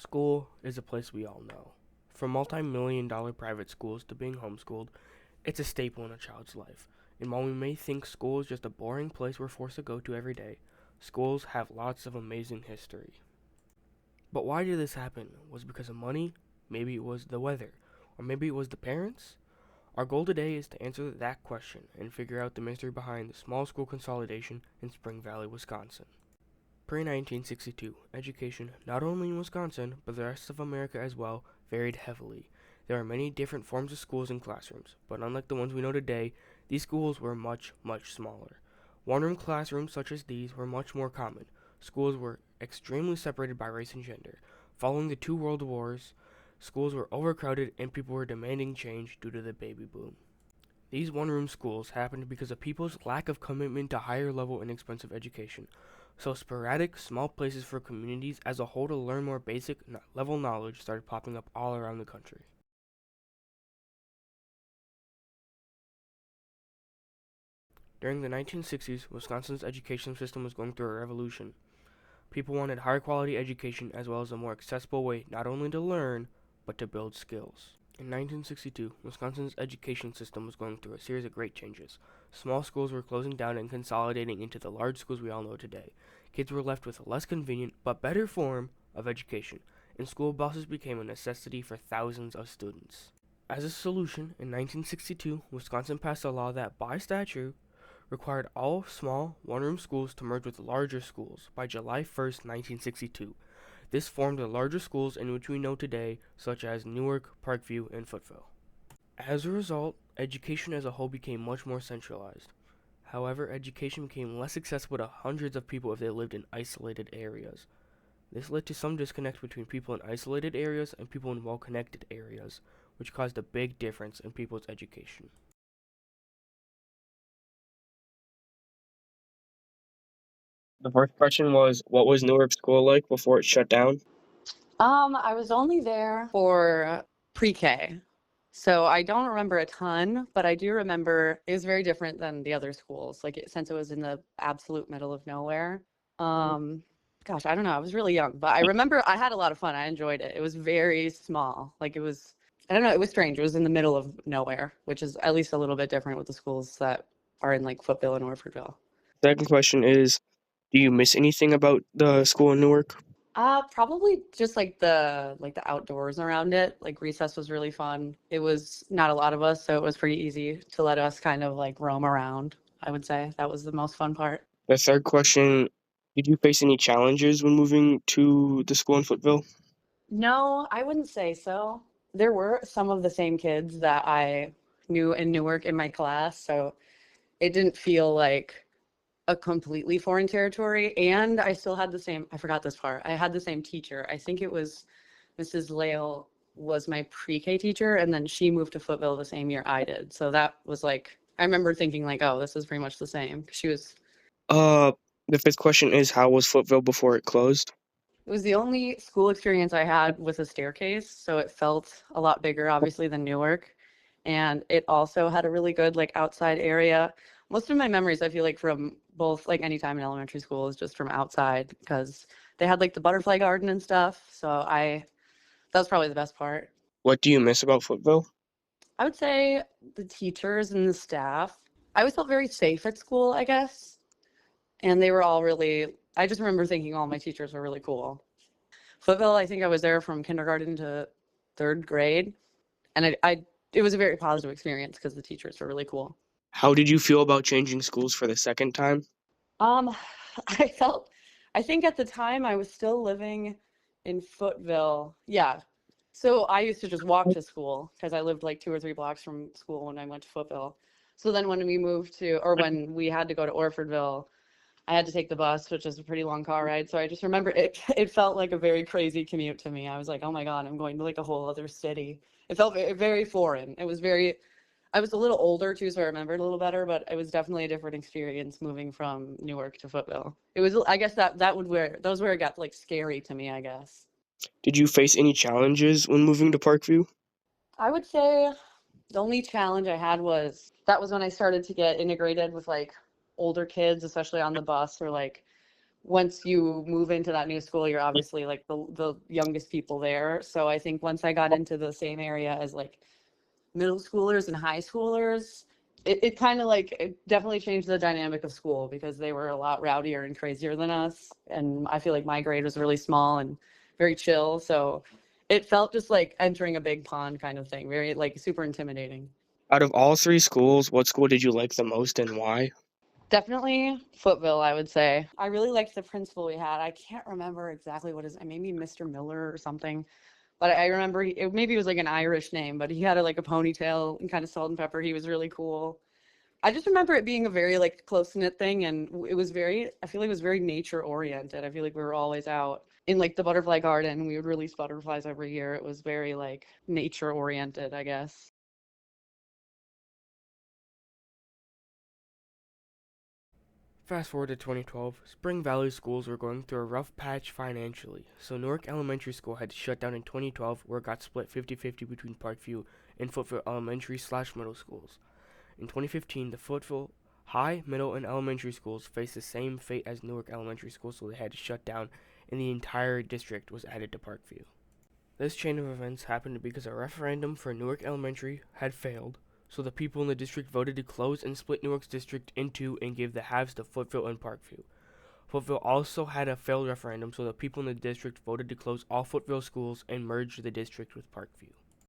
School is a place we all know. From multi-million dollar private schools to being homeschooled, it's a staple in a child's life. And while we may think school is just a boring place we're forced to go to every day, schools have lots of amazing history. But why did this happen? Was it because of money? Maybe it was the weather. Or maybe it was the parents? Our goal today is to answer that question and figure out the mystery behind the small school consolidation in Spring Valley, Wisconsin. Pre-1962, education, not only in Wisconsin, but the rest of America as well, varied heavily. There are many different forms of schools and classrooms, but unlike the ones we know today, these schools were much, much smaller. One-room classrooms such as these were much more common. Schools were extremely separated by race and gender. Following the two world wars, schools were overcrowded and people were demanding change due to the baby boom. These one-room schools happened because of people's lack of commitment to higher level and expensive education. So sporadic, small places for communities as a whole to learn more basic level knowledge started popping up all around the country. During the 1960s, Wisconsin's education system was going through a revolution. People wanted higher quality education as well as a more accessible way not only to learn, but to build skills. In 1962, Wisconsin's education system was going through a series of great changes. Small schools were closing down and consolidating into the large schools we all know today. Kids were left with a less convenient but better form of education, and school buses became a necessity for thousands of students. As a solution, in 1962, Wisconsin passed a law that, by statute, required all small, one-room schools to merge with larger schools by July 1st, 1962. This formed the larger schools in which we know today, such as Newark, Parkview, and Footville. As a result, education as a whole became much more centralized. However, education became less accessible to hundreds of people if they lived in isolated areas. This led to some disconnect between people in isolated areas and people in well-connected areas, which caused a big difference in people's education. The first question was, what was Newark School like before it shut down? I was only there for pre-K. So I don't remember a ton, but I do remember it was very different than the other schools. Since it was in the absolute middle of nowhere. Um, Gosh, I don't know. I was really young, but I remember I had a lot of fun. I enjoyed it. It was very small. I don't know, it was strange. It was in the middle of nowhere, which is at least a little bit different with the schools that are in like Footville and Orfordville. Second question is, do you miss anything about the school in Newark? Probably just like the outdoors around it. Like recess was really fun. It was not a lot of us, so it was pretty easy to let us kind of like roam around. I would say that was the most fun part. The third question, did you face any challenges when moving to the school in Footville? No, I wouldn't say so. There were some of the same kids that I knew in Newark in my class, so it didn't feel like a completely foreign territory. And I still had the same, I forgot this part. I had the same teacher. I think it was Mrs. Lale was my pre-K teacher, and then she moved to Footville the same year I did. So that was like, I remember thinking like, oh, this is pretty much the same. She was, Uh, the fifth question is, how was Footville before it closed? it was the only school experience I had with a staircase, so it felt a lot bigger, obviously, than Newark. And it also had a really good like outside area. Most of my memories, I feel like from both like any time in elementary school is just from outside because they had like the butterfly garden and stuff. That was probably the best part. What do you miss about Footville? I would say the teachers and the staff. I always felt very safe at school, I guess. And they were all really, I just remember thinking all my teachers were really cool. Footville, I think I was there from kindergarten to third grade. And it was a very positive experience because the teachers were really cool. How did you feel about changing schools for the second time? Um, I felt, I think at the time I was still living in Footville. Yeah. So I used to just walk to school because I lived like 2 or 3 blocks from school when I went to Footville. So then when we moved to, or when we had to go to Orfordville, I had to take the bus, which is a pretty long car ride. So I just remember it felt like a very crazy commute to me. I was like, oh my God, I'm going to like a whole other city. It felt very, very foreign. It was very, I was a little older too, so I remembered a little better, but it was definitely a different experience moving from Newark to Footville. It was, I guess that would where, those where it got like scary to me, I guess. Did you face any challenges when moving to Parkview? I would say the only challenge I had was that was when I started to get integrated with like older kids, especially on the bus or like once you move into that new school, you're obviously like the youngest people there. So I think once I got into the same area as like middle schoolers and high schoolers, it kind of like it definitely changed the dynamic of school because they were a lot rowdier and crazier than us. And I feel like my grade was really small and very chill. So it felt just like entering a big pond kind of thing, very like super intimidating. Out of all three schools, what school did you like the most and why? Definitely Footville, I would say. I really liked the principal we had. I can't remember exactly what his, maybe Mr. Miller or something. But I remember maybe it was like an Irish name, but he had like a ponytail and kind of salt and pepper. He was really cool. I just remember it being a very like close knit thing, and it was very. I feel like it was very nature oriented. I feel like we were always out in like the butterfly garden. We would release butterflies every year. It was very like nature oriented, I guess. Fast forward to 2012, Spring Valley schools were going through a rough patch financially, so Newark Elementary School had to shut down in 2012 where it got split 50-50 between Parkview and Footville Elementary/middle schools. In 2015, the Footville High, Middle, and Elementary schools faced the same fate as Newark Elementary School, so they had to shut down and the entire district was added to Parkview. This chain of events happened because a referendum for Newark Elementary had failed, so the people in the district voted to close and split Newark's district in two and give the halves to Footville and Parkview. Footville also had a failed referendum, so the people in the district voted to close all Footville schools and merge the district with Parkview.